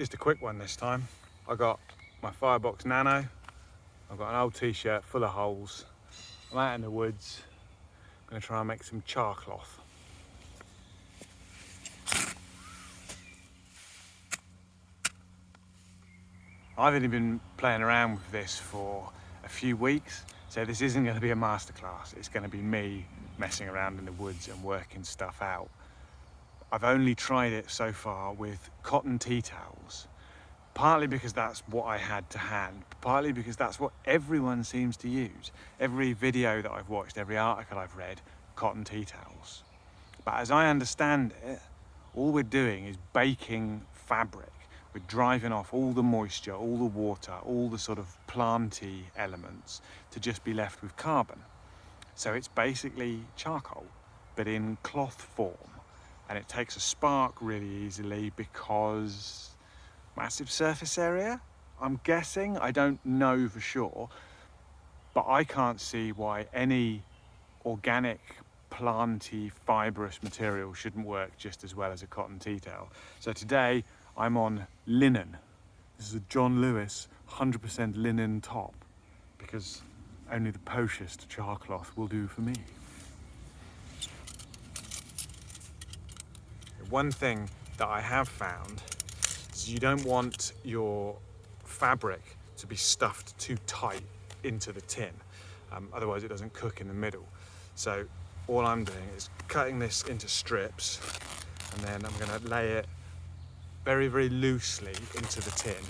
Just a quick one this time. I got my Firebox Nano. I've got an old t-shirt full of holes. I'm out in the woods. I'm going to try and make some charcloth. I've only been playing around with this for a few weeks, so this isn't going to be a masterclass. It's going to be me messing around in the woods and working stuff out. I've only tried it so far with cotton tea towels, partly because that's what I had to hand, partly because that's what everyone seems to use. Every video that I've watched, every article I've read, cotton tea towels. But as I understand it, all we're doing is baking fabric. We're driving off all the moisture, all the water, all the sort of planty elements to just be left with carbon. So it's basically charcoal, but in cloth form. And it takes a spark really easily because massive surface area, I'm guessing. I don't know for sure, but I can't see why any organic, planty, fibrous material shouldn't work just as well as a cotton tea towel. So today I'm on linen. This is a John Lewis 100% linen top because only the poshest charcloth will do for me. One thing that I have found is you don't want your fabric to be stuffed too tight into the tin, otherwise it doesn't cook in the middle. So all I'm doing is cutting this into strips, and then I'm going to lay it very, very loosely into the tin,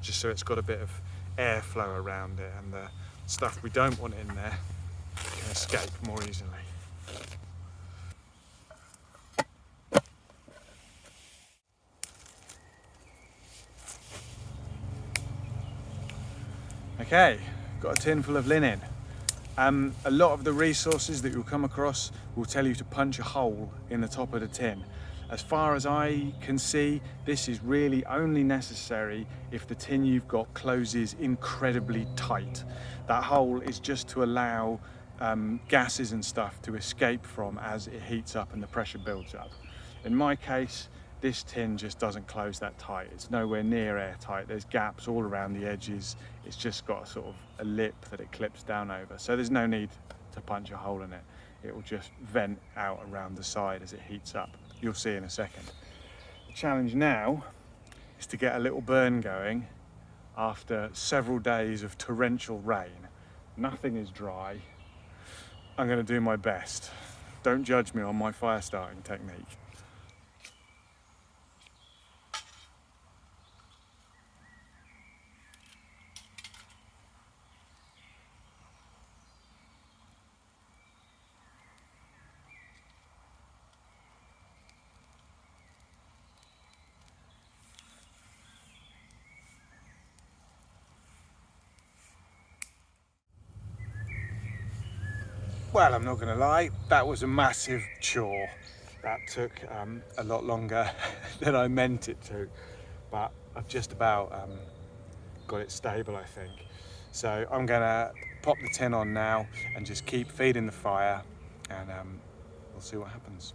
just so it's got a bit of airflow around it and the stuff we don't want in there can escape more easily. Okay, got a tin full of linen. A lot of the resources that you'll come across will tell you to punch a hole in the top of the tin. As far as I can see, this is really only necessary if the tin you've got closes incredibly tight. That hole is just to allow gases and stuff to escape from as it heats up and the pressure builds up. In my case, this tin just doesn't close that tight. It's nowhere near airtight. There's gaps all around the edges. It's just got a sort of a lip that it clips down over. So there's no need to punch a hole in it. It will just vent out around the side as it heats up. You'll see in a second. The challenge now is to get a little burn going after several days of torrential rain. Nothing is dry. I'm going to do my best. Don't judge me on my fire starting technique. Well, I'm not going to lie, that was a massive chore. That took a lot longer than I meant it to, but I've just about got it stable, I think. So I'm going to pop the tin on now and just keep feeding the fire, and we'll see what happens.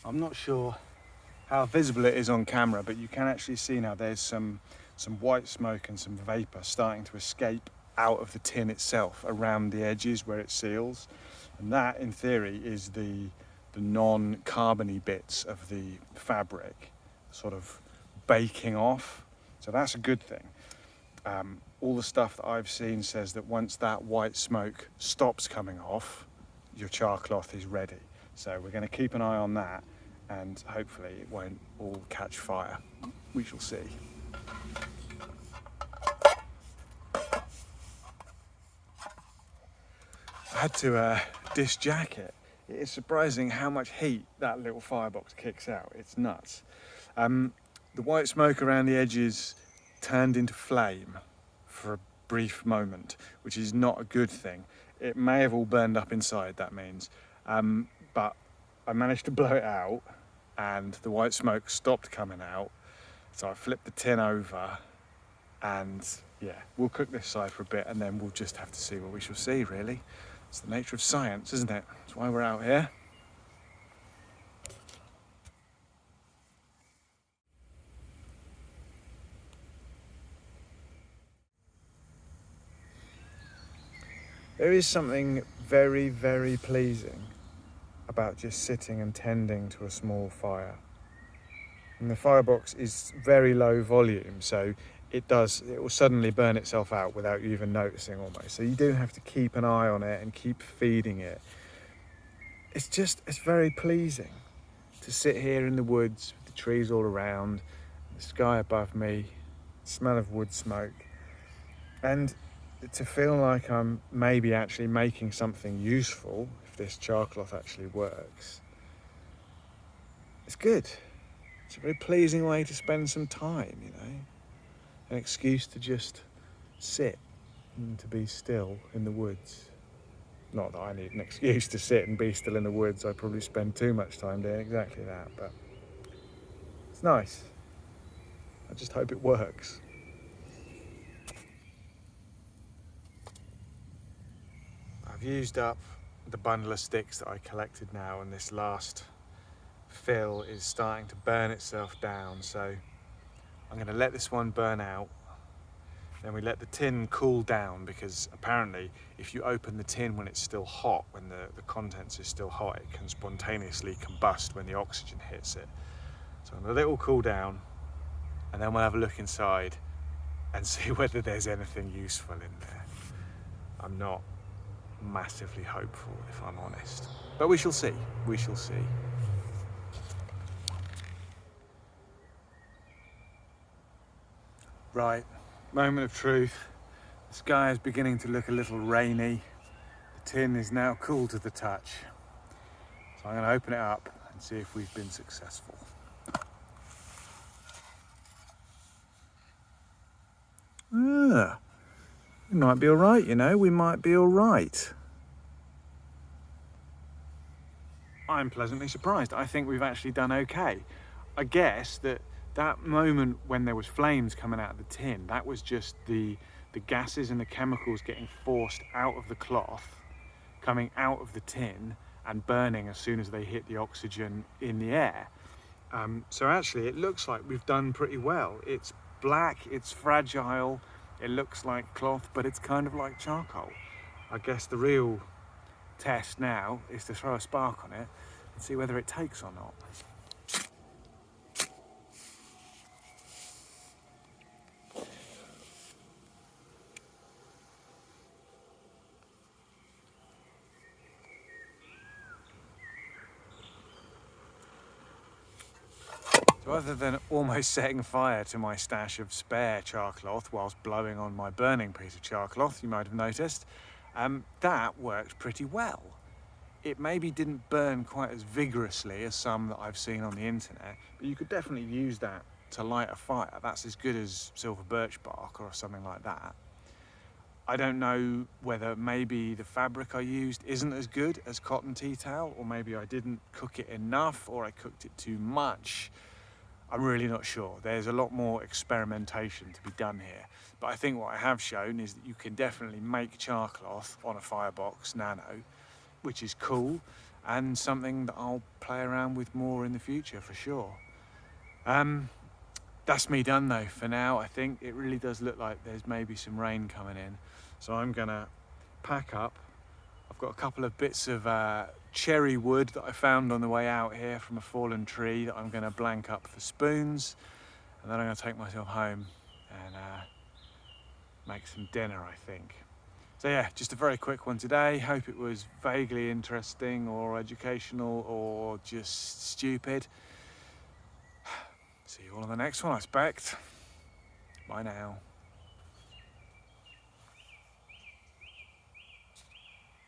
I'm not sure how visible it is on camera, but you can actually see now there's some white smoke and some vapor starting to escape out of the tin itself around the edges where it seals, and that in theory is the non-carbony bits of the fabric sort of baking off, so that's a good thing. All the stuff that I've seen says that once that white smoke stops coming off, your charcloth is ready. So we're going to keep an eye on that, and hopefully it won't all catch fire. We shall see. I had to disjack it. It is surprising how much heat that little firebox kicks out. It's nuts. The white smoke around the edges turned into flame for a brief moment, which is not a good thing. It may have all burned up inside, that means. But I managed to blow it out and the white smoke stopped coming out. So I flipped the tin over, and yeah, we'll cook this side for a bit and then we'll just have to see what we shall see, really. It's the nature of science, isn't it? That's why we're out here. There is something very, very pleasing about just sitting and tending to a small fire. And the firebox is very low volume, so it will suddenly burn itself out without you even noticing almost. So you do have to keep an eye on it and keep feeding it. It's very pleasing to sit here in the woods with the trees all around, the sky above me, the smell of wood smoke, and to feel like I'm maybe actually making something useful if this charcloth actually works. It's good. It's a very pleasing way to spend some time, you know. An excuse to just sit and to be still in the woods. Not that I need an excuse to sit and be still in the woods. I probably spend too much time doing exactly that, but it's nice. I just hope it works. I've used up the bundle of sticks that I collected now, and this last fill is starting to burn itself down, so I'm going to let this one burn out. Then we let the tin cool down, because apparently if you open the tin when it's still hot, when the contents is still hot, it can spontaneously combust when the oxygen hits it. So I'm going to let it all cool down, and then we'll have a look inside and see whether there's anything useful in there. I'm not massively hopeful, if I'm honest, but we shall see. We shall see. Right, moment of truth. The sky is beginning to look a little rainy. The tin is now cool to the touch. So I'm going to open it up and see if we've been successful. We might be all right, you know, we might be all right. I'm pleasantly surprised. I think we've actually done okay. I guess that moment when there was flames coming out of the tin, that was just the gases and the chemicals getting forced out of the cloth, coming out of the tin and burning as soon as they hit the oxygen in the air. So actually it looks like we've done pretty well. It's black, it's fragile, it looks like cloth, but it's kind of like charcoal. I guess the real test now is to throw a spark on it and see whether it takes or not. So other than almost setting fire to my stash of spare charcloth whilst blowing on my burning piece of charcloth, you might have noticed, that worked pretty well. It maybe didn't burn quite as vigorously as some that I've seen on the internet, but you could definitely use that to light a fire. That's as good as silver birch bark or something like that. I don't know whether maybe the fabric I used isn't as good as cotton tea towel, or maybe I didn't cook it enough, or I cooked it too much. I'm really not sure. There's a lot more experimentation to be done here. But I think what I have shown is that you can definitely make charcloth on a Firebox Nano, which is cool and something that I'll play around with more in the future for sure. That's me done though for now. I think it really does look like there's maybe some rain coming in. So I'm gonna pack up. I've got a couple of bits of cherry wood that I found on the way out here from a fallen tree that I'm gonna blank up for spoons. And then I'm gonna take myself home and make some dinner, I think. So yeah, just a very quick one today. Hope it was vaguely interesting or educational or just stupid. See you all on the next one, I expect. Bye now.